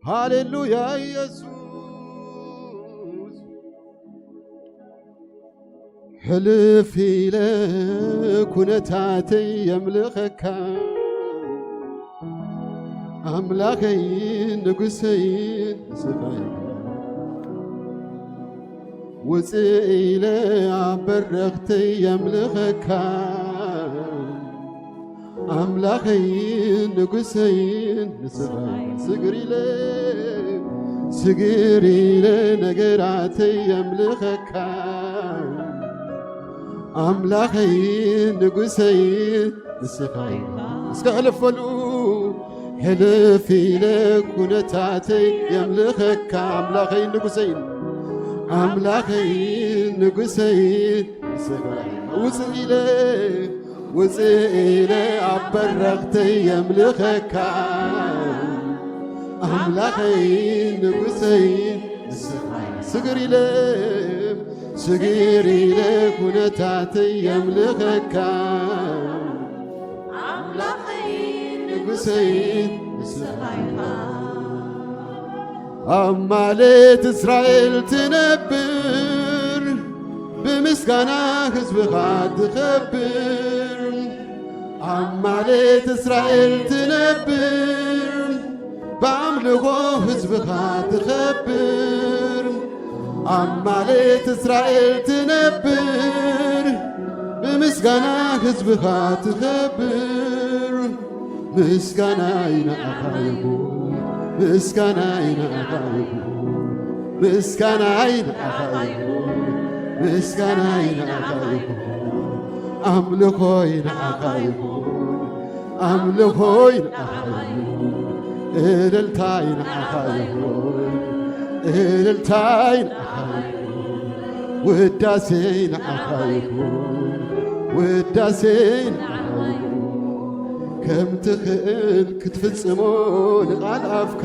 ሃሌሉያ ኢየሱስ ሕልፍ ኢለ ኩነታተይ የምልኸካ አምላኸይ ንጉሰይ ስፋይ ውፅእ ኢለ አበረኽተይ የምልኸካ አምላኸይ ንጉሰይ ስፋይ ስግር ኢለ ነገራተይ የምልኸካ አምላኸይ ንጉሰይ ንስኻይ እስከ ሕልፈሉ ሕልፍ ኢለ ኩነታተይ የምልኸካ አምላኸይ ንጉሰይ አምላኸይ ንጉሰይ ንስኻይ ውፅእ ኢለ አበረኽተይ የምልኸካ አምላኸይ ንጉሰይ ንስኻይ ስግር ኢለ ኩነታተይ የምልኸካ አምላኸይ ንጉሰይ ንስኻይኻ አማሌት እስራኤል ትነብር ብምስጋና ሕዝብኻ ትኸብር አማሌት እስራኤል ትነብር በአምልኾ ሕዝብኻ ትኸብር አማሌት እስራኤል ትነብር ብምስጋና ሕዝብኻ ትኸብር ምስጋናይ ንዓኻ ይኹን ምስጋናይ ንዓኻ ይኹን ምስጋናይ ንዓኻ ይኹን ምስጋናይ ንዓኻ ይኹን አምልኾይ ንዓኻ ይኹን አምልኾይ ንዓኻ ይኹን እልልታይ ንዓኻ ይኹን እልልታይ ንዓኻ ውዳሴይ ንዓኻ ይኹን ውዳሴይ ንዓኻ ይኹን ከም ትኽእል ክትፍጽሞ ንቓል ኣፍካ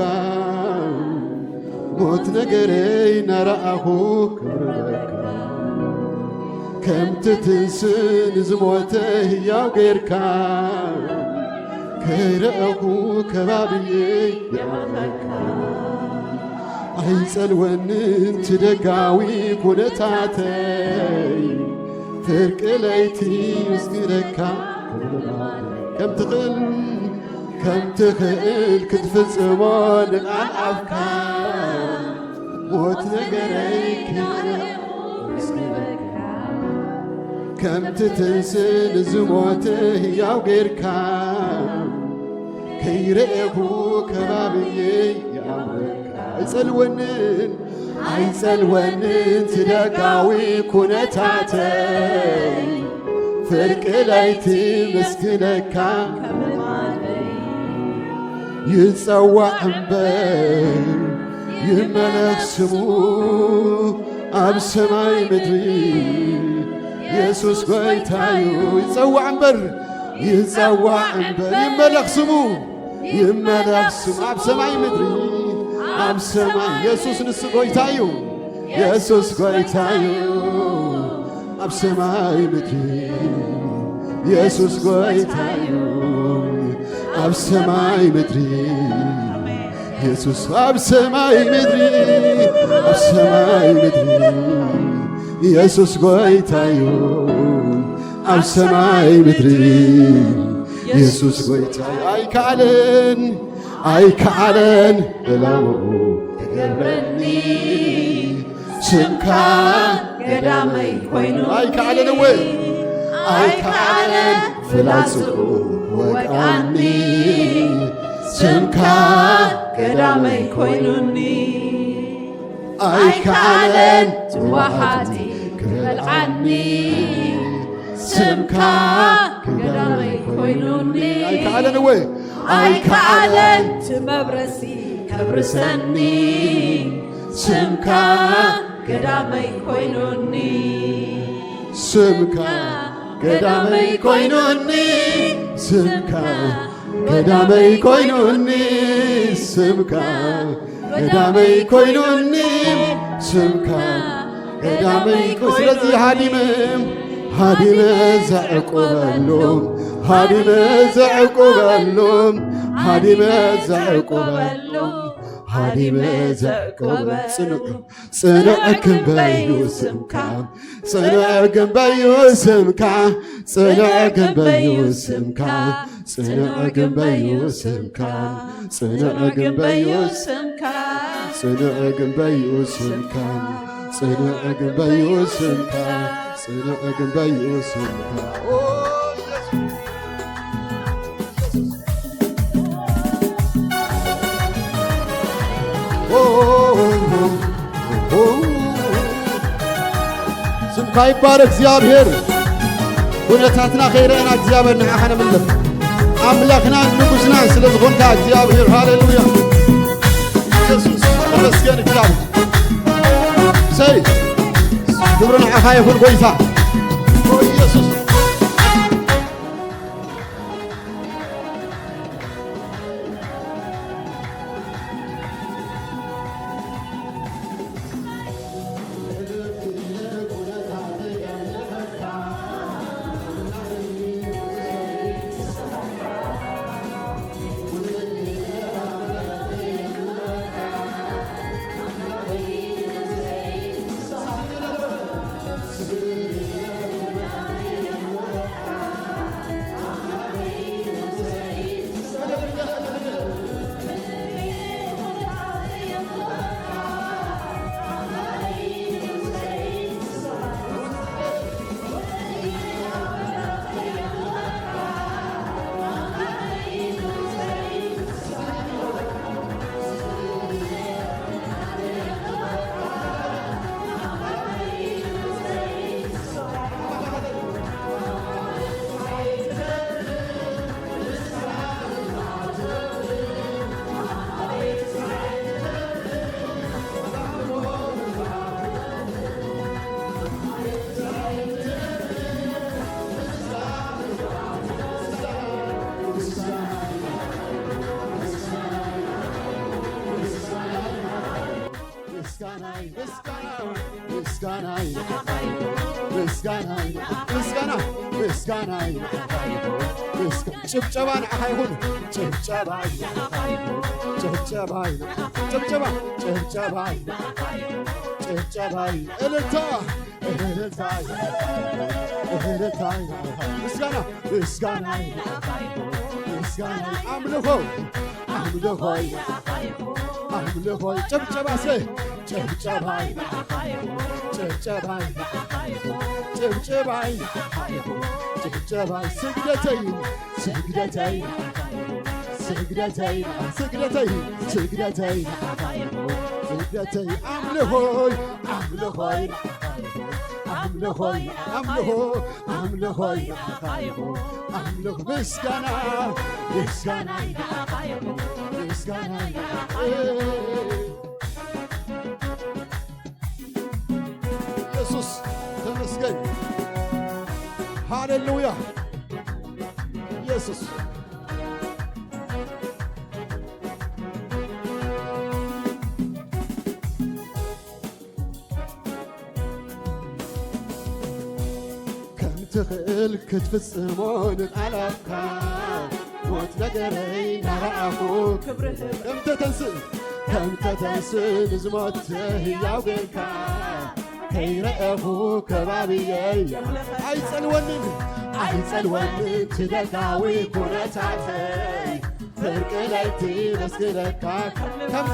ሞት ነገረይ ናረኣኹ ክብርለካ ከም ትትንስን ዝሞተ ሕያው ጌርካ ከይረአኹ ከባብየይ ይኣመልካ ኣይጸልወንን ትደጋዊ ኩነታተይ ፍርቂ ለይቲ ምስግደካ ከም ትኽእል ክትፍጽሞ ንቓል ኣፍካ ሞት ነገረይ ምስግደካ ከም ትትንስን ዝሞተ ሕያው ጌርካ ከይረአኹ ከባብየይ ይኣምረካ ኣይጸልወንን ትደጋዊ ኩነታተይ ፍርቂ ለይቲ ምስግደካ ይጸዋዕ እምበር ይመለኽ ስሙ ኣብ ሰማይ ምድሪ ኢየሱስ ጐይታዩ ይጸዋዕ እምበር ይመለኽ ስሙ ኣብ ሰማይ ምድሪ ኣብ ሰማይ ኢየሱስ ንሱ ጐይታዩ ኢየሱስ ጐይታዩ ኣብ ሰማይ ምድሪ ኢየሱስ ጐይታዩ ኣብ ሰማይ ምድሪ ኢየሱስ ኣብ ሰማይ ምድሪ ኣብ ሰማይ ምድሪ ኢየሱስ ጐይታዩ ኣብ ሰማይ ምድሪ ኢየሱስ ጐይታዩ ኣይከኣለን እለው ክገብረኒ ስምካ ገዳመይ ኮይኑ ኣይከኣለን ፍላጽኡ ወቃኒ ስምካ ገዳመይ ኮይኑኒ ኣይከኣለን ትዋሓቲ ክበልዓኒ ስምካ ገዳመይ ኮይኑኒ ኣይከኣለን ትመብረሲ ከብርሰኒ ስምካ ገዳመይ ኮይኑኒ ስምካ ገዳመይ ኮይኑኒ ስምካ ገዳመይ ኮይኑኒ ስምካ ገዳመይ ኮይኑኒ ስምካ ገዳመይ ስለዚ ሃዲመ ዘዕቁበሎም ሃዲመ ዘዕቁበሎም ሃሊመ ዘዕቆበ ጽኑዕ ክንበዩ ስምካ ጽኑዕ ክንበዩ ስምካ ጽኑዕ ክንበዩ ስምካ ጽኑዕ ክንበዩ ስምካ ጽኑዕ ክንበዩ ስምካ ጽኑዕ ክንበዩ ስምካ ጽኑዕ ክንበዩ ስምካ ጽኑዕ ክንበዩ ስምካ ስምካ ይባረክ እግዚአብሔር ኩነታትና ኸይረና እግዚአብሔር ንዓኻ ነምልኽ አምላኽና ንጉሥና ስለ ዝኾንካ እግዚአብሔር ሃሌሉያ ኢየሱስ ተመስገን እግዚአብሔር ሰይ ክብሪ ንዓኻ ይኹን ጎይታ ኢየሱስ ጭብጨባ ንዓኻ ይኹን ጭብጨባ ጭብጨባ ጭብጨባ ጭብጨባ ጭብጨባ እልልታ እልልታ እልልታ ምስጋና ምስጋና ምስጋና አምልኮ አምልኮ አምልኮ ጭብጨባ ሰይ ጭብጨባ ጭብጨባ ጭብጨባ ጭብጨባ ስግደተይ ስግደተይ ስግደተይ ስግደተይ ስግደተይ ስግደተይ አምልኮይ አምልኮይ አምልኮይ አምልኮ አምልኮይ አምልኮ ምስጋና ምስጋና ምስጋና ኢየሱስ ተመስገን ሃሌሉያ ኢየሱስ ከም ትኽእል ክትፍጽሞ ንቓላትካ ሞት ነገረይ ናረኣኹ ክብርህ ከም ተተንስእ ንዝሞት ሕያው ጌርካ ከይረአኹ ከባቢየይ ኣይጸልወንን ኣይጸልወንን ትደጋዊ ኩነታተይ ፍርቂ ለይቲ መስግነካ ከም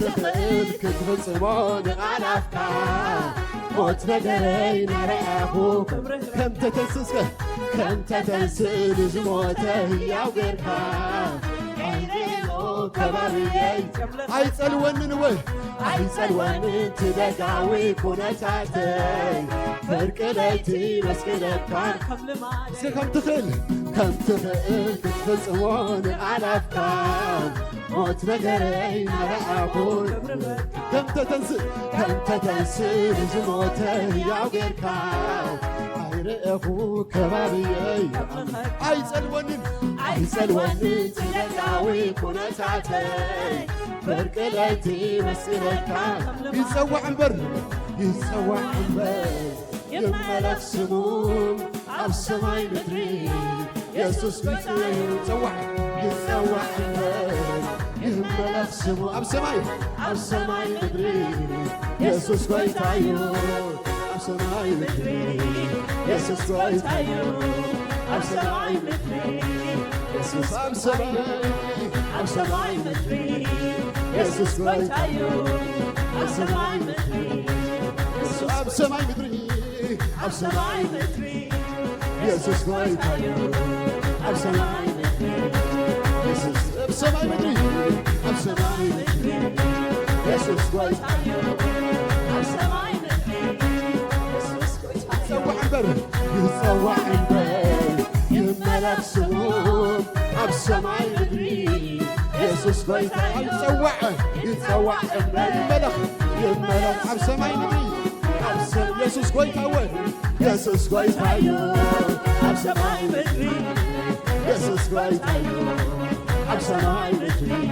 ትኽእል ክትፍጽሞ ንቓላትካ ሞት ነገረይ ናረኣኹ ከም ተተንስእ ንዝሞተ ሕያው ጌርካ ከባቢየይ ኣይጸልወንን ወይ ኣይጸልወንን ትደጋዊ ኩነታተይ ፍርቂ ለይቲ መስግነካ ከም ትኽእል ክትፍጽሞ ንቓላትካ ሞት ነገረይ ናረኣኹ ከም ተተንስእ ንዝሞተ ሕያው ጌርካ ኣይርአኹ ከባቢየይ ኣይጸልወንን ትደጋዊ ኩነታተይ ፍርቂ ለይቲ መስግነካ ይጸዋዕ እምበር ይመለኽ ስሙ ኣብ ሰማይ ምድሪ ኢየሱስ ይጽዋዕ እምበር يملك سمو أب سماي مدري يسوس كويتايو أب سماي مدري يسوس كويتايو أب سماي مدري يسوس أب سماي مدري يسوس كويتايو أب سماي مدري أب سماي مدري أب سماي مدري يسوس كويتايو أب سماي مدري يسوس أب سماي مدري أب سماي مدري يسوس كويتايو أب سماي مدري يسوس كويتايو يتصوع عنبر يملك سموم أب سماي مدري يسوس كويتايو يتصوع عنبر يملك أب سماي مدري يسوس كويتايو يسوس كويتايو أب سماي مدري يسوس كويتايو أب سماي مدري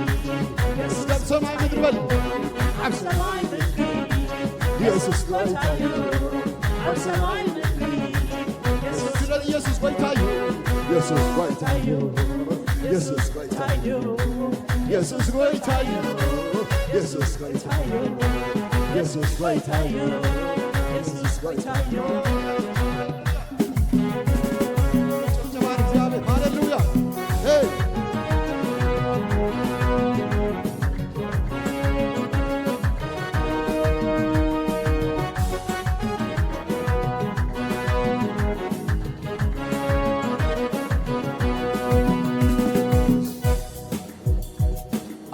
أب سماي مدري بل أب سماي مدري يسوس كويتايو أب سماي مدري يسوس كويتايو يسوس كويتايو يسوس كويتايو يسوس كويتايو يسوس كويتايو يسوس كويتايو يسوس كويتايو هاليلويا هي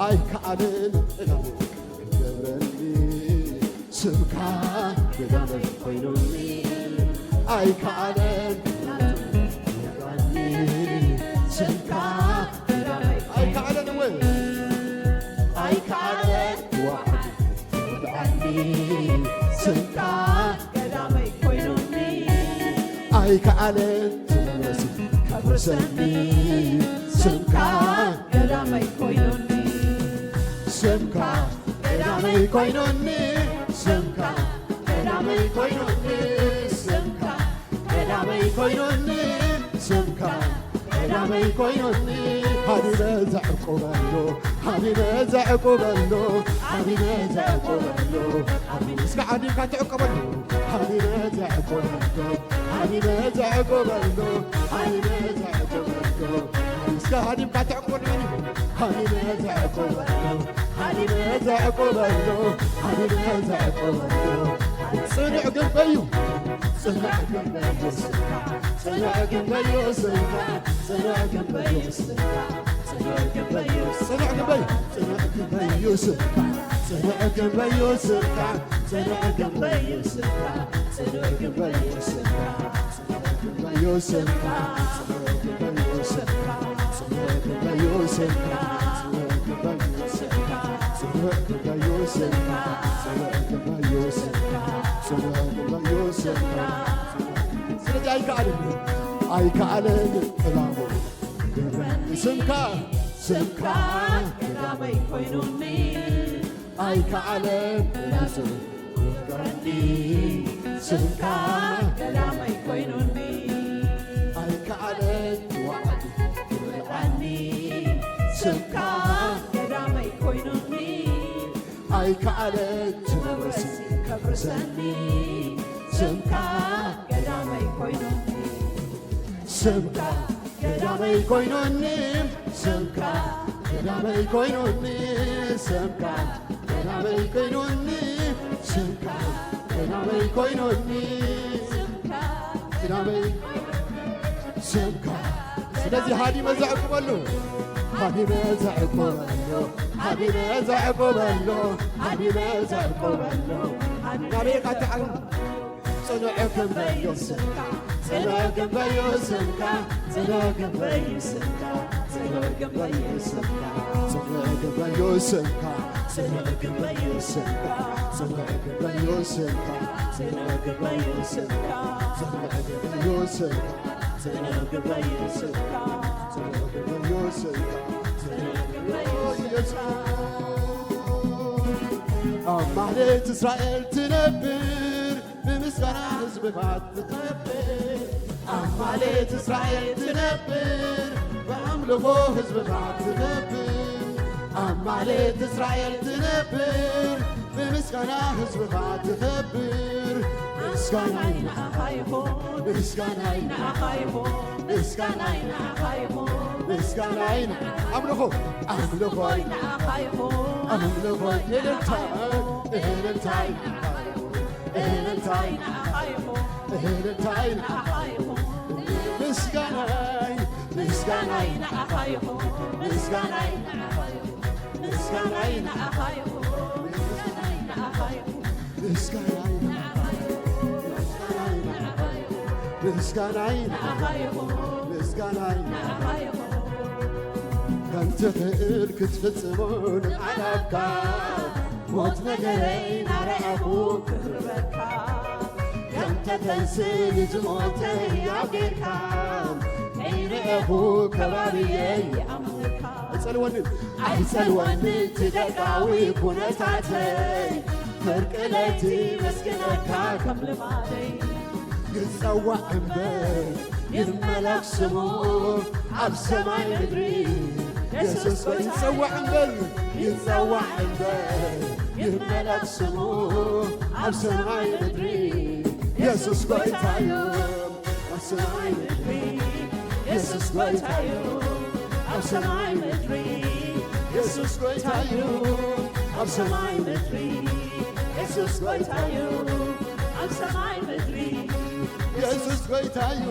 أي كأنن جبرني سمكا بدمر خيرني أي كأنن جبرني سمكا أي كأنن وين أي كأنن واحد بدعني سمكا بدمر خيرني أي كأنن كبرسني سمكا بدمر خيرني سمكا بدامي كوينوني سمكا بدامي كوينوني سمكا بدامي كوينوني سمكا بدامي كوينوني هاني نزعقو بلو هاني نزعقو بلو هاني نزعقو بلو هاني نسكع هاني كاتعقو بلو هاني نزعقو بلو هاني نزعقو بلو هاني نزعقو بلو نسكع هاني كاتعقو بلو هاني نزعقو بلو هاني نزعقو بلو هاني نزعقو بلو صنع قنبيو صنع قنبيو صنع قنبيو صنع قنبيو صنع قنبيو صنع قنبيو صنع قنبيو صنع قنبيو صنع قنبيو صنع قنبيو صنع قنبيو أي كأنن إلامو سمكا سمكا كلامي كوينوني أي كأنن كوينوني سمكا كلامي كوينوني أي كأنن وعد عني سمكا كلامي كوينوني أي كأنن كبرسني سمكا كلامي كوينوني سمكا كلامي كوينوني سمكا كلامي كوينوني سمكا كلامي كوينوني سمكا كلامي كوينوني كلامي سمكا ስለዚህ ሃዲ መዛዕቁ በሉ ሃዲ መዛዕቁ በሉ ሃዲ መዛዕቁ በሉ ሃዲ መዛዕቁ በሉ ናቤካ ተዓል ጽኑዕክም በዩ ስምካ ጽኑዕክም በዩ ስምካ ጽኑዕክም በዩ ስምካ ጽኑዕክም በዩ ስምካ ጽኑዕክም በዩ ስምካ ጽኑዕክም በዩ ስምካ ጽኑዕክም በዩ ስምካ ጽኑዕክም በዩ ስምካ ጽኑዕክም በዩ ስምካ ጽኑዕክም በዩ ስምካ ጽኑዕክም በዩ ስምካ ጽኑዕክም በዩ ስምካ ማህሌት እስራኤል ትነብር ብምስጋና ሕዝብባት ትነብር ማህሌት እስራኤል ትነብር በአምልኮ ሕዝብባት ትነብር አማሌት እስራኤል ትነብር በምስጋና ሕዝብኻ ትኸብር ምስጋናይ ንዓኻ ይኹን ምስጋናይ ንዓኻ ይኹን ምስጋናይ ንዓኻ ይኹን ምስጋናይ አምልኾይ አምልኾይ ንዓኻ ይኹን አምልኾይ እልልታይ እልልታይ እልልታይ ንዓኻ ይኹን እልልታይ ንዓኻ ይኹን ምስጋናይ ምስጋናይ ንዓኻ ይኹን ምስጋናይ ንዓኻ ይኹን ምስጋናይ ንዓኻ ይኹን ምስጋናይ ንዓኻ ይኹን ምስጋናይ ምስጋናይ ንዓኻ ይኹን ምስጋናይ ንዓኻ ይኹን ከምቲ ክእል ክትፍጽሞ ንዓላብካ ሞት ነገረይ ናረኣኹ ክብርበካ ከምተ ተንስእ ዝሞተ ሕያው ጌርካ ከይርአኹ ከባቢየይ ይኣምልካ ኣይጸልወንን ኣይጸልወኒ ትደቃዊ ኩነታተይ ፍርቂ ለይቲ መስግነካ ከም ልማደይ ይጸዋዕ እምበር ይመለኽ ስሙ ኣብ ሰማይ ምድሪ ኢየሱስ ይጸዋዕ እምበር ይጸዋዕ እምበር ይመለኽ ስሙ ኣብ ሰማይ ምድሪ ኢየሱስ ጐይታ እዩ ኣብ ሰማይ ምድሪ ኢየሱስ ጐይታ እዩ ኣብ ሰማይ ምድሪ ኢየሱስ ጐይታ እዩ ኣብ ሰማይ ምድሪ ኢየሱስ ጐይታ እዩ ኣብ ሰማይ ምድሪ ኢየሱስ ጐይታ እዩ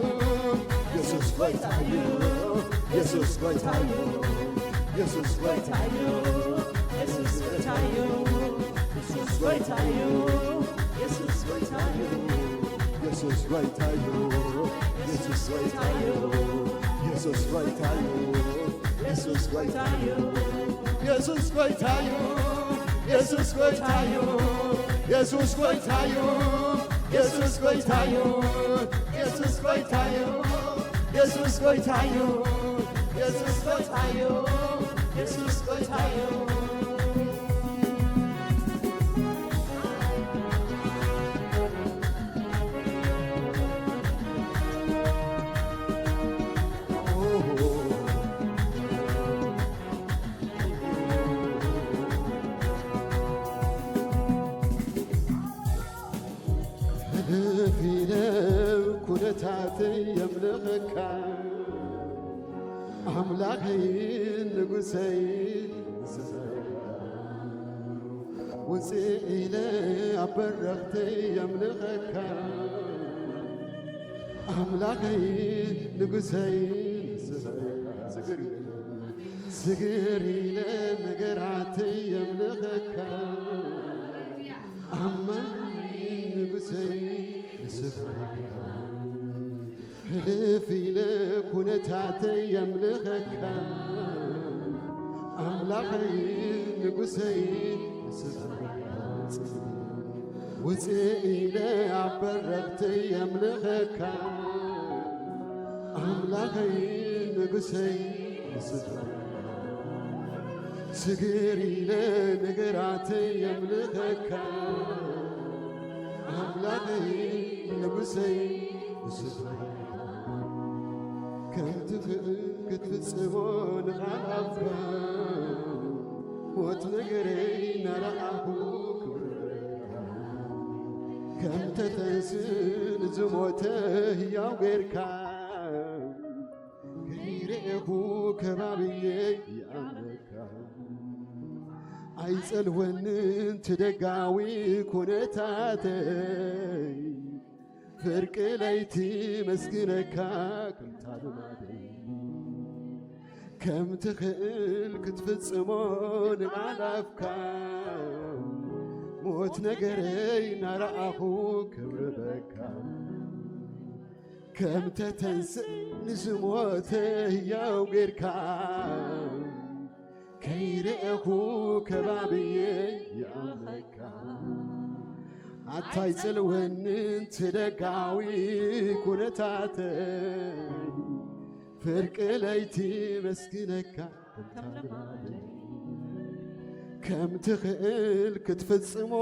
ኢየሱስ ጐይታ እዩ ኢየሱስ ጐይታ እዩ ኢየሱስ ጐይታ እዩ ኢየሱስ ጐይታ እዩ ኢየሱስ ጐይታ እዩ ኢየሱስ ጐይታ እዩ ኢየሱስ ጐይታ እዩ ኢየሱስ ጐይታ እዩ ኢየሱስ ጐይታ እዩ ኢየሱስ ጐይታ እዩ ኢየሱስ ጐይታ እዩ ኢየሱስ ጐይታ እዩ ኢየሱስ ጐይታ እዩ ኢየሱስ ጐይታ እዩ ኢየሱስ ጐይታ እዩ ኢየሱስ ጐይታ እዩ ኢየሱስ ጐይታ እዩ ኢየሱስ ጐይታ እዩ ፊለም ኩነታተይ የምልኽካ ኣምላኸይ ንጉሰይ ውፅእ ኢለ ኣብ በረኽተይ የምልኸካ ኣምላኸይ ንጉሰይ ስግር ኢለ ነገራተይ የምልኸካ ኣማኒ ንጉሰይ ህልፍ ኢለ ኩነታተይ የምልኸካ ኣምላኸይ ንጉሰይ ውፅእ ኢለ ኣብ በረኽተይ የምልኸካ ኣምላኸይ ንጉሰይ ስግር ኢለ ነገራተይ የምልኸካ ኣምላኸይ ንጉሰይ ከም ትኽእል ክትፍጽሞ ንቓልኣፍካ ሞት ነገረይ ናረኣኹ ከም ተተንስእ ንዝሞተ ሕያው ጌርካ ከይርአኹ ከባቢየይ ይኣምለካ ኣይጸልወንን ትደጋዊ ኩነታተይ ፍርቂ ለይቲ መስግነካ ከምታ ልማደይ ከም ትኽእል ክትፍጽሞ ንቓልኣፍካ ሞት ነገረይ ናረኣኹ ክብርበካ ከም ተተንስእ ንዝሞተ ሕያው ጌርካ ከይርአኹ ከባቢየይ ይኣምለካ ኣታይጽልወንን ትደጋዊ ኩነታተይ ፍርቂ ለይቲ መስግነካ ከም ትኽእል ክትፍጽሞ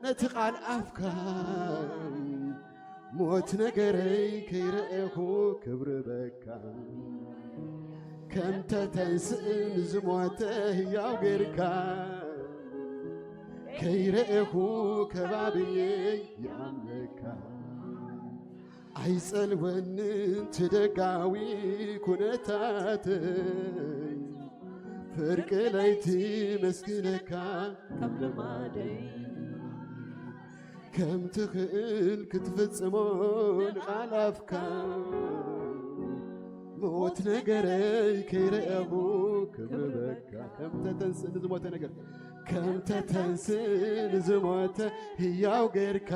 ነቲ ቓል ኣፍካ ሞት ነገረይ ከይርአኹ ክብርበካ ከምተ ተንስእን ዝሞተ ሕያው ጌርካ ከይረአኹ ከባብየ ይኣምለካ ኣይጸልወንን ትደጋዊ ኩነታተይ ፍርቂ ለይቲ መስግነካ ከም ልማደይ ከም ትኽእል ክትፍጽሞ ንቓላፍካ ሞት ነገረይ ከይረአኹ ክብርበካ ከምተ ተንስእ ንዝሞተ ነገር ከምተ ተንስእ ንዝሞተ ሕያው ጌርካ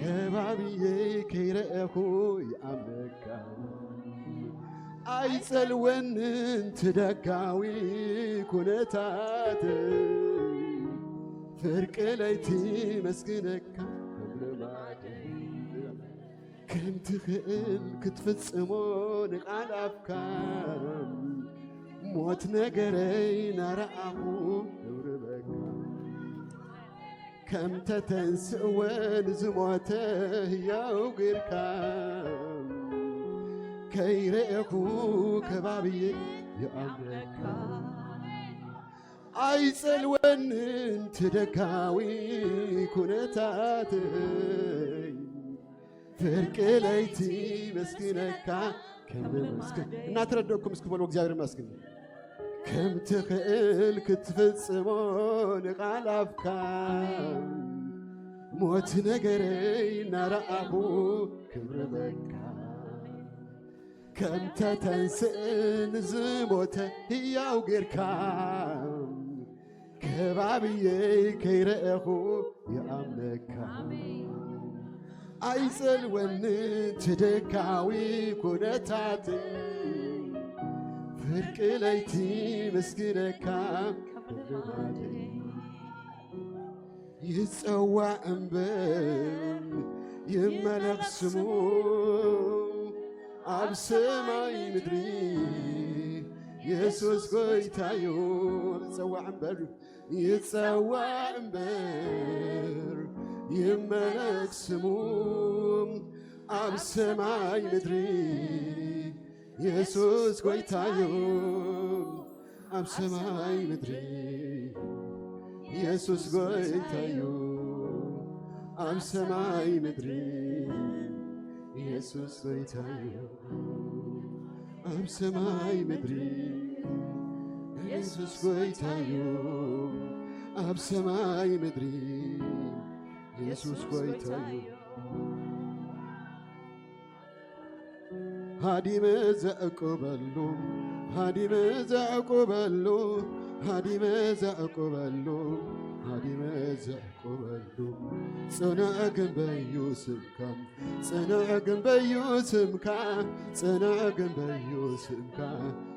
ከባብየይ ከይረአኹ ይኣምለካ ኣይጸልወንን ትደጋዊ ኩነታተይ ፍርቂ ለይቲ መስግነካ ከም ትኽእል ክትፍጽሞ ንቓላፍካ ሞት ነገረይ ናረኣኹ ክብርበካ ከምተ ተንስእወ ንዝሞተ ሕያው ጌርካ ከይረአኹ ከባብየ ይኣምለካ ኣይጸልወንን ትደጋዊ ኩነታተይ ፍርቂ ለይቲ መስግነካ ከም ልመስግን እናተረድአኩም እስክበልዎ እግዚአብሔር መስግን ከም ትኽእል ክትፍጽሞ ንቓላፍካ ሞት ነገረይ ናረኣኹ ክብርበካ ከምተ ተንስእ ንዝሞተ ሕያው ጌርካ ከባብየይ ከይረአኹ ይኣምለካ ኣይጸልወንን ትደጋዊ ኩነታተይ ፍርቂ ለይቲ መስግነካ ይጸዋዕ እምበር ይመለኽ ስሙ ኣብ ሰማይ ምድሪ ኢየሱስ ጐይታዩ ይጸዋዕ እምበር ይመለኽ ስሙ ኣብ ሰማይ ምድሪ ኢየሱስ ጐይታዩ ኣብ ሰማይ ምድሪ ኢየሱስ ጐይታዩ ኣብ ሰማይ ምድሪ ኢየሱስ ጐይታዩ ኣብ ሰማይ ምድሪ ኢየሱስ ጐይታዩ ኣብ ሰማይ ምድሪ ኢየሱስ ጐይታዩ ሃዲመ ዘዕቁበሉ ሃዲመ ዘዕቁበሉ ሃዲመ ዘዕቁበሉ ሃዲመ ዘዕቁበሉ ጽኑዕ ግንበዩ ስምካ ጽኑዕ ግንበዩ ስምካ ጽኑዕ ግንበዩ ስምካ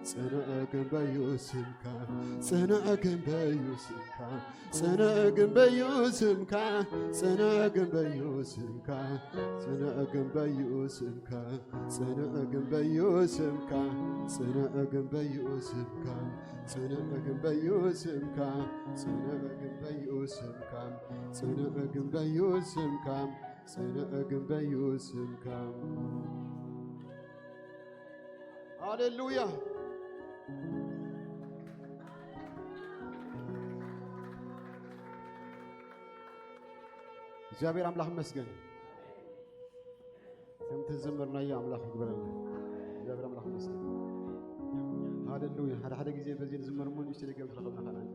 ጽኑዕ ግንበዩ ስምካ ጽኑዕ ግንበዩ ስምካ ጽኑዕ ግንበዩ ስምካ ጽኑዕ ግንበዩ ስምካ ጽኑዕ ግንበዩ ስምካ ጽኑዕ ግንበዩ ስምካ ጽኑዕ ግንበዩ ስምካ ጽኑዕ ግንበዩ ስምካ ጽኑዕ ግንበዩ ስምካ ጽኑዕ ግንበዩ ስምካ ጽኑዕ ግንበዩ ስምካ ሃሌሉያ እግዚአብሔር አምላክ ይመስገን። ከምት ዘመርናዮ አምላክ ይግበረና። እግዚአብሔር አምላክ ይመስገን። ሃሌሉያ ሓደ ጊዜ በዚህ ዝመርሙ ንሽተ ነገር ተረከብና ካናንተ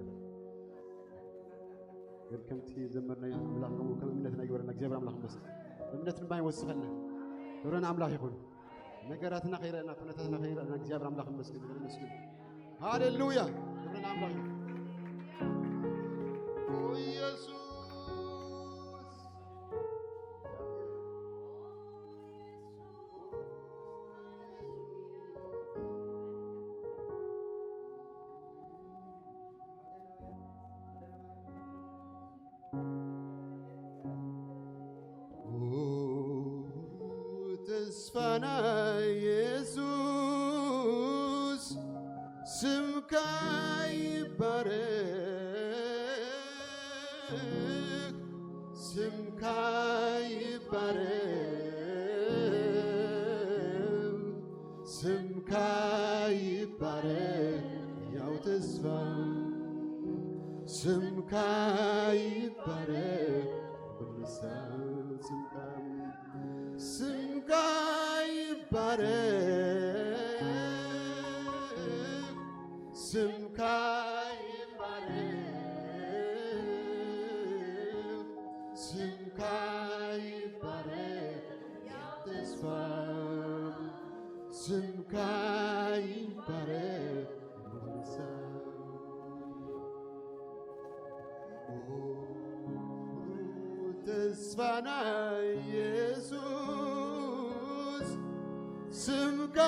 ግን ከምት ዘመርናዮ አምላክ ነው ከም እምነትና ይግበረና። እግዚአብሔር አምላክ ይመስገን። እምነትን ባይወስፈና ክብረና አምላክ ይሁን። ነገራትና ኸይረና ኩነታትና ኸይረና እግዚአብሔር አምላክ ይመስገን። ይመስገን። ሃሌሉያ ክብረና አምላክ ይሁን። ኦ ኢየሱስ ተስፋና ኢየሱስ ስምካ ይባረክ ስምካ ይባረክ ስምካ ስምካ ይባረክ በልሳን ስምካ ይባረክ ስምካ ይባረክ ስምካ ይባረክ ተስፋ ስምካ ይባረክ ተስፋና ኢየሱስ ስምካ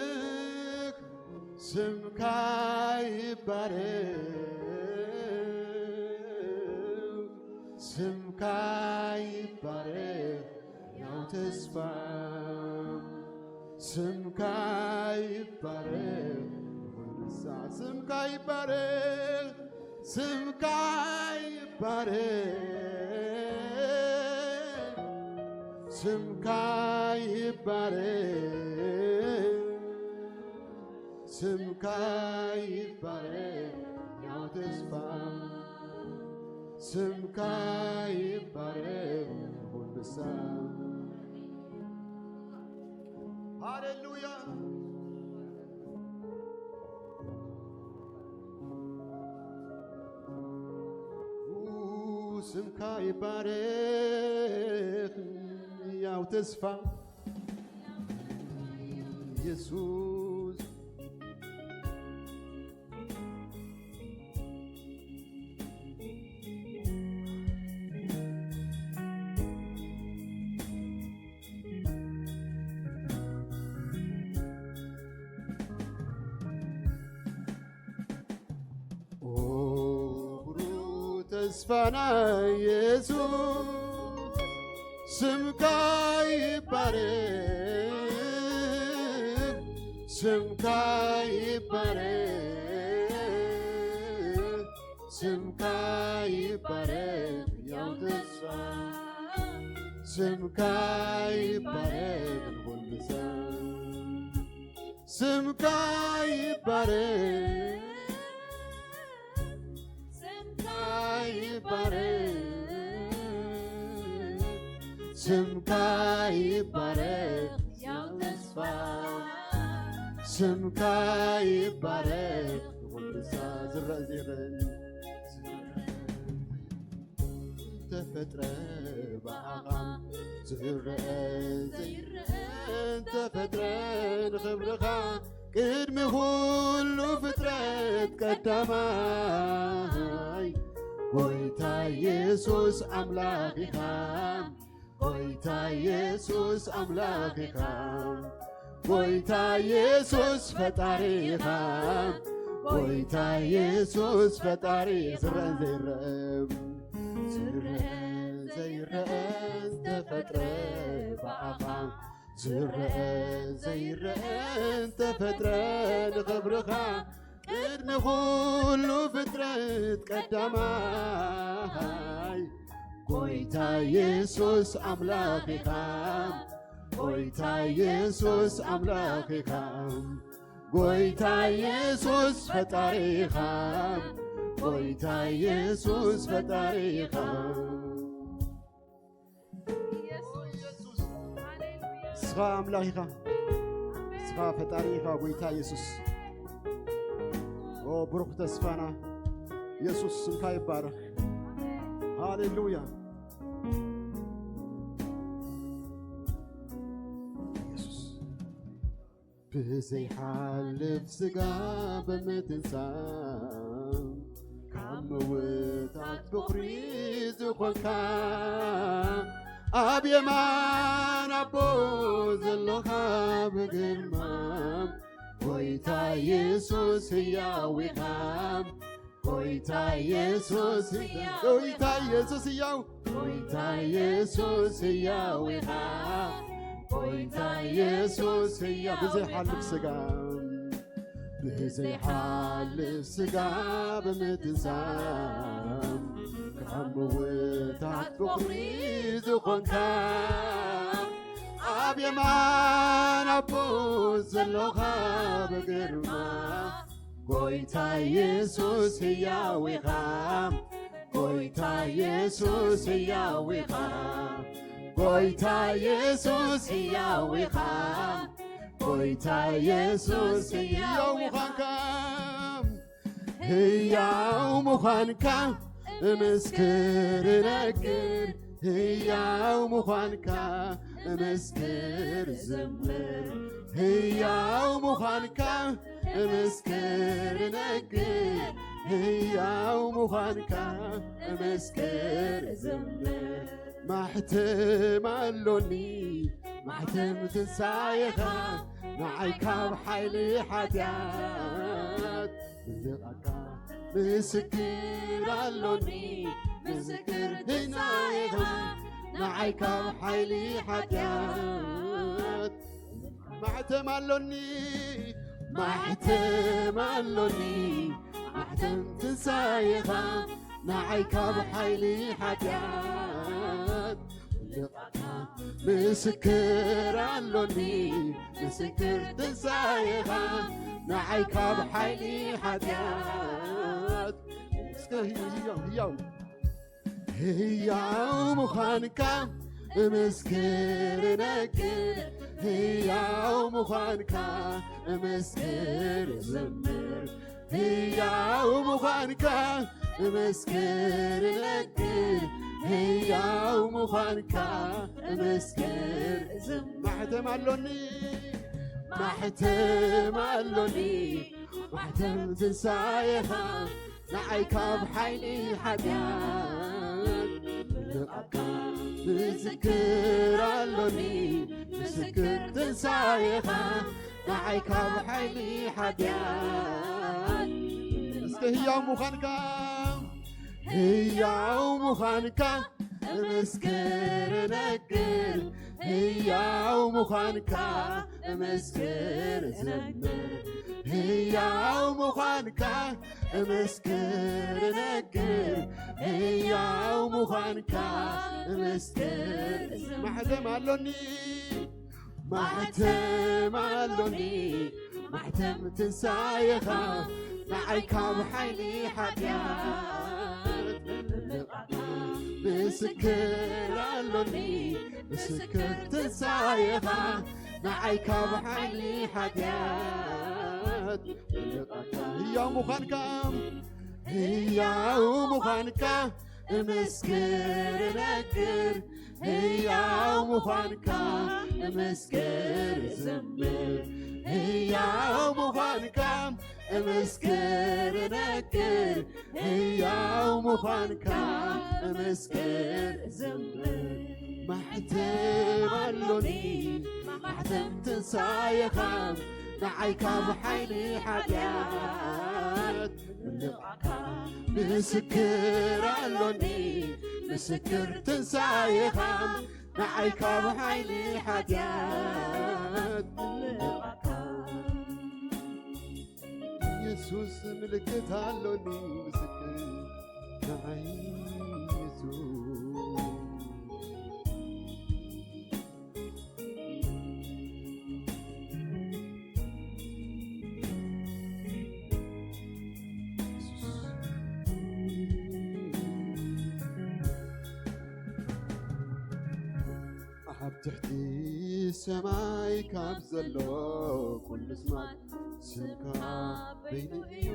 ይባረክ ስምካ ይባረክ ስምካ ይባረክ ያው ተስፋ ስምካ ይባረክ ስምካ ይባረክ ስምካ ይባረክ ስምካ ይባረክ ስምካ ይባረክ ያው ተስፋ ስምካ ይባረክ ሁልሳ ሃሌሉያ ስምካ ይባረክ ያው ተስፋ ኢየሱስ ተስፋና ኢየሱስ ስምካ ይባረክ ስምካ ይባረክ ስምካ ይባረክ ያው ተስፋ ስምካ ይባረክ ሁልጊዜ ስምካ ይባረክ ስምካ ይባረክ ያው ተስፋ ስምካ ይባረክ ሁልጊዜ ዝረእ ተፈጥረ በዓቓም ዝረአ ተፈጥረ ንኽብርኻ ቅድሚ ኩሉ ፍጥረት ቀዳማይ ጎይታ ኢየሱስ አምላክኻ ጎይታ ኢየሱስ አምላክኻ ጎይታ ኢየሱስ ፈጣሪኻ ጎይታ ኢየሱስ ፈጣሪ ዝረአ ዘይረአ ዝተፈጥረ በዓኻ ዝረአ ዘይረአ ዝተፈጥረ ንኽብርኻ ቅድሚ ኩሉ ፍጥረት ቀዳማይ ጎይታ ኢየሱስ አምላክኻ ጎይታ ኢየሱስ አምላክኻ ጎይታ ኢየሱስ ፈጣሪኻ ጎይታ ኢየሱስ ፈጣሪኻ ስኻ አምላክኻ ስኻ ፈጣሪኻ ጎይታ ኢየሱስ ኦ ብሩክ ተስፋና ኢየሱስ ስምካ ይባረክ ሃሌሉያ ኢየሱስ ብዘይሓልፍ ስጋ ብምትንሳእ ካብ ምውታት ብኹሪ ዝኾንካ ኣብ የማን ኣቦ ዘለኻ ብግርማ ጎይታ ኢየሱስ ሕያው ኢኻ ጎይታ ኢየሱስ ጎይታ ኢየሱስ ሕያው ጎይታ ኢየሱስ ሕያው ኢኻ ጎይታ ኢየሱስ ሕያው ብዘይሓልፍ ስጋ ብዘይሓልፍ ስጋ ብምትንሳእ ካብ ምውታት ብኹሪ ዝኾንካ ኣብ የማን ኣቦ ዘለኻ ብግርማ ጎይታ ኢየሱስ ሕያው ኢኻ ጎይታ ኢየሱስ ሕያው ኢኻ ጎይታ ኢየሱስ ሕያው ኢኻ ጎይታ ኢየሱስ ሕያው ምዃንካ ሕያው ምዃንካ እምስክር እነግር ሕያው ምዃንካ እምስክር ዝምር ሕያው ምዃንካ እምስክር እነግር ሕያው ምዃንካ እምስክር ዝምር ማሕተም ኣሎኒ ማሕተም ትንሣኤኻ ንዓይ ካብ ሓይሊ ሓጢኣት ብልቓካ ምስክር ኣሎኒ ምስክር ትንሣኤኻ ንዓይ ካብ ሓይሊ ሓጢኣት ማሕተም ኣሎኒ ማሕተም ኣሎኒ ማሕተም ትንሣኤኻ ንዓይ ካብ ሓይሊ ሓጢኣት ብልቓካ ምስክር ኣሎኒ ምስክር ትንሣኤኻ ንዓይ ካብ ሓይሊ ሓጢኣት ሕያው ሕያው ምዃንካ እምስክር እነግር ሕያው ምዃንካ እምስክር ዝምር ሕያው ምዃንካ እምስክር እነግር ሕያው ምዃንካ እምስክር ማሕተም ኣሎኒ ማሕተም ኣሎኒ ማሕተም ትንሣኤኻ ንዓይ ካብ ሓይሊ ሓጢኣት ብልቓካ ምስክር ኣሎኒ ምስክር ትንሣኤኻ ንዓይ ካብ ሓይሊ ሓጢኣት እስከ ሕያው ምዃንካ ሕያው ምዃንካ እምስክር እነግር ሕያው ምዃንካ እምስክር ዝምር ሕያው ምዃንካ እምስክር እነግር ሕያው ምዃንካ እምስክር ማሕተም ኣሎኒ ማሕተም ኣሎኒ ማሕተም ትንሣኤኻ ንዓይ ካብ ሓይሊ ሓጢኣት ብልቓካ ምስክር ኣሎኒ ምስክር ትንሣኤኻ ንዓይ ካብ ሓይሊ ሓጢኣት ብልቓካ ሕያው ምዃንካ ሕያው ምዃንካ እምስክር እነግር ሕያው ምዃንካ እምስክር ዝምር ሕያው ምዃንካ እምስክር እነግር ሕያው ምዃንካ እምስክር ዝምር ማሕተም ኣሎኒ ማሕተም ትንሣኤኻ ንዓይ ካብ ሓይሊ ሓጢኣት ብልቓካ ምስክር ኣሎኒ ምስክር ትንሣኤኻ ንዓይ ካብ ሓይሊ ሓጢኣት ብልቓካ ኢየሱስ ምልክት ኣሎኒ ምስክር ንዓይ ኢየሱስ ኣብ ትሕቲ ሰማይ ካብ ዘሎ ኩሉ ስማት ስምካ በይኑ እዩ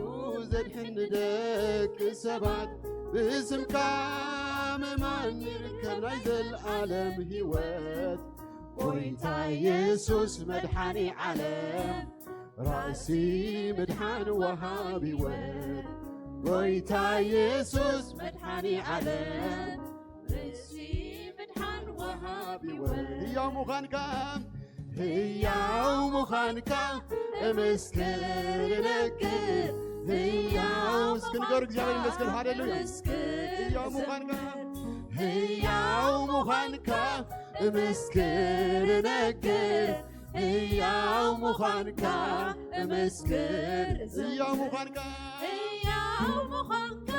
ዘድሕን ደቂ ሰባት ብስምካ ምእማን ንርከብ ናይ ዘለኣለም ህይወት ጎይታ ኢየሱስ መድሓኒ ዓለም ራእሲ ምድሓን ወሃብ ህይወት ጎይታ ኢየሱስ መድሓኒ ዓለም ሕያው ምዃንካ ሕያው ምዃንካ እምስክር እነግር ሕያው እስክንገር እግዚአብሔር ይመስገን ሃሌሉያ ሕያው ምዃንካ ሕያው ምዃንካ እምስክር እነግር ሕያው ምዃንካ እምስክር ሕያው ምዃንካ ሕያው ምዃንካ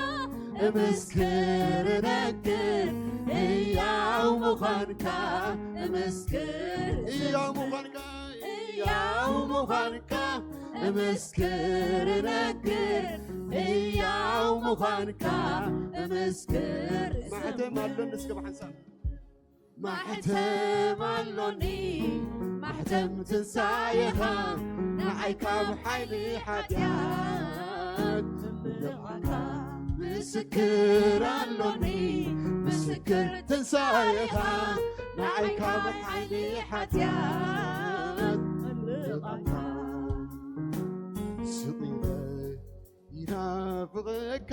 እምስክር እነግር ሕያው ምዃንካ እምስክር ሕያው ምዃንካ ሕያው ምዃንካ مسكر نكر هياو مخانكا مسكر ማሕተም አሎን እስከ ማሕሳብ ማሕተም አሎኒ ማሕተም ትንሣኤኻ ንዓይካ ብሓይሊ ሓጢኣት ምልቓካ ምስክር አሎኒ ምስክር ትንሣኤኻ ንዓይካ ብሓይሊ ሓጢኣት ምልቓካ ስቂለ ይናፍቐካ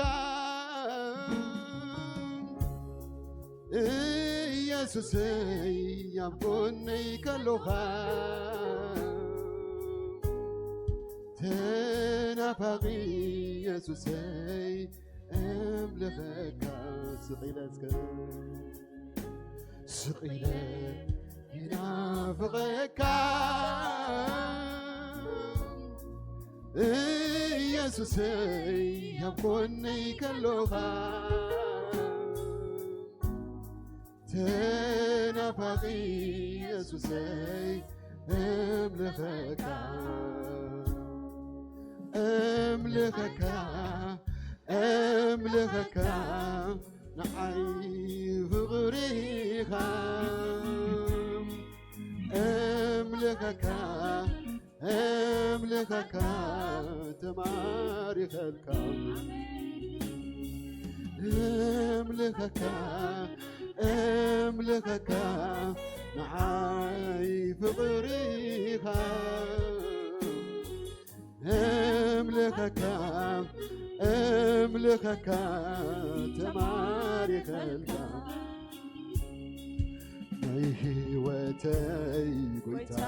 ኢየሱሰይ ኣብ ጎነይ ከለኻ ተናፋቒ ኢየሱሰይ እምልኸካ ስቂለ ይናፍቐካ ኢየሱሰይ ኣብ ጎነይ ከለኻ ተናፋቒ ኢየሱሰይ እምልኸካ ንዓይ ፍቕሪኻ እምልኸካ ተማሪኸልካ እምልኸካ ንዓይ ፍቕሪኻ እምልኸካ ተማሪኸልካ ናይ ህይወተይ ጎይታ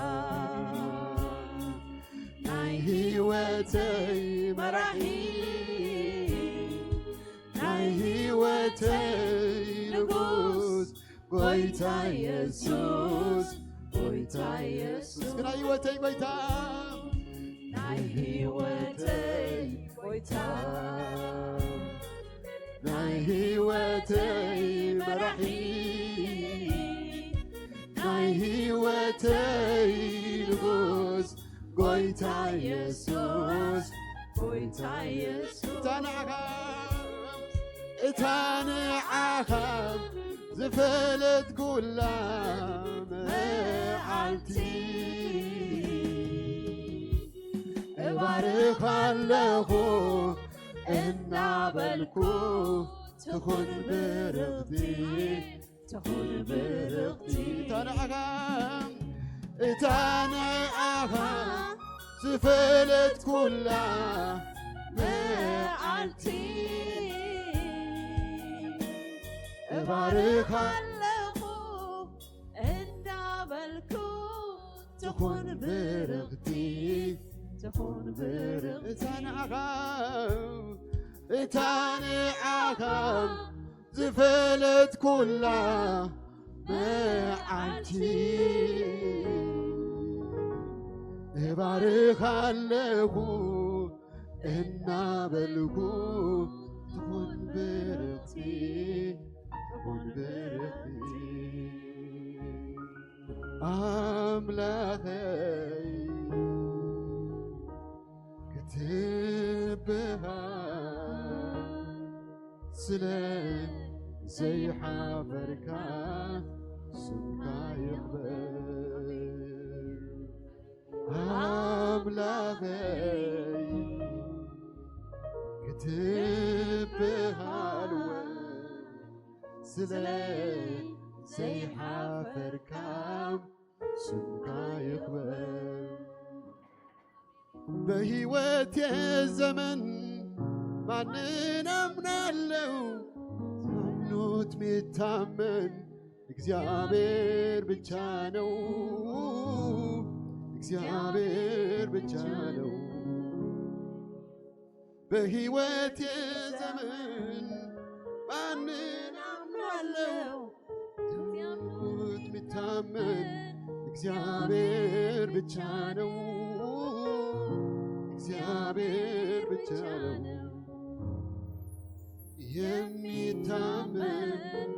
ናይ ህይወተይ መራሒ ናይ ህይወተይ ንጉስ ጎይታ ኢየሱስ ናይ ህይወተይ ጎይታ ናይ ህይወተይ ጎይታ ናይ ህይወተይ መራሒ ናይ ህይወተይ ንጉስ ጎይታ ኢየሱስ እታ ንዓኻ ዝፈለት ኩላ መዓልቲ እባርኽ ኣለኹ እናበልኩ ትኹን ብርኽቲ እታ ንዓኻ ዝፈለት ኩላ መዓልቲ እባርኽ ኣለኹ እናበልኩ ትኹን ብርኽቲ እታ ንዓኻ ዝፈለት ኩላ መዓልቲ እባርኽ ኣለኹ እናበልኩ ትኹን ብርኽቲ ኣምላኸይ ክትብሃል ስለ ዘይሓፈርካ ስምካ ይኽበር ኣምላኸይ ክትብሃል ስለ ዘይሓፈርካ ስምካ ይኽበር በሕይወቴ ዘመን ማንን አምናለው ጸሎት ሚታመን እግዚአብሔር ብቻ ነው እግዚአብሔር ብቻ ነው በሕይወቴ ዘመን ማንን አምናለው ጸሎት ሚታመን እግዚአብሔር ብቻ ነው እግዚአብሔር ብቻ ነው የሚታመን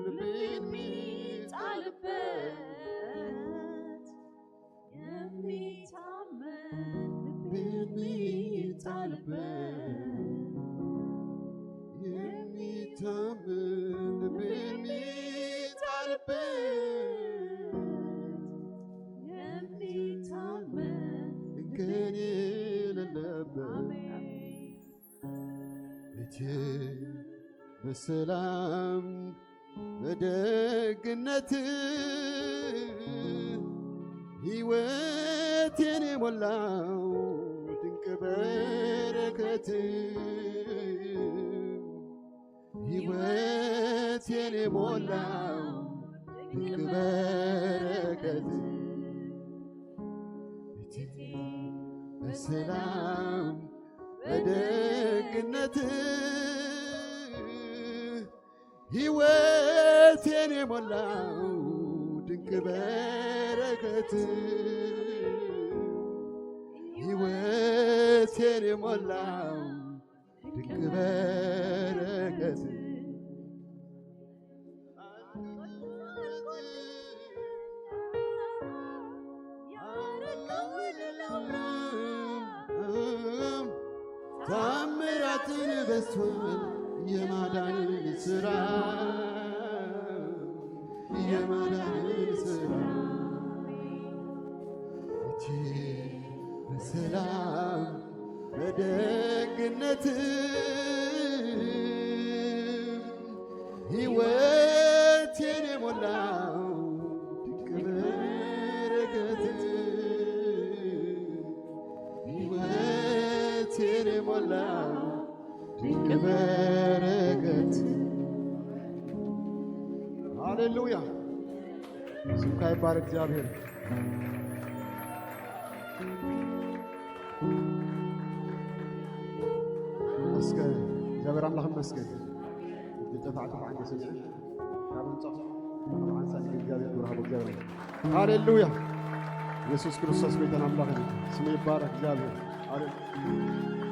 ልቤን ሚጣልበት የሚታመን ልቤን ግን የሌለበት እቴ በሰላም በደግነት ሕይወቴን የሞላው ድንቅ በረከት ሕይወቴን የሞላው ድንቅ በረከት በሰላም በደግነት ሕይወቴን የሞላው ድንቅ በረከት ሕይወቴን የሞላው ድንቅ በረከት ታምራትን በዝቷል የማዳንን ሥራ የማዳንን ሥራ እቴ በሰላም በደግነት ሕይወቴን የሞላው ድንቅ በረከት ሕይወቴን የሞላው ድንቅ በረከት ሃሌሉያ ስሙ ይባረክ እግዚአብሔር መስገን እግዚአብሔር አምላክ መስገን ተፋዕቱ عند سلسل كابن صح طبعا سالك እግዚአብሔር ብርሃኑ እግዚአብሔር ሃሌሉያ ኢየሱስ ክርስቶስ ቤተና አምላክ ስሙ ይባረክ እግዚአብሔር ሃሌሉያ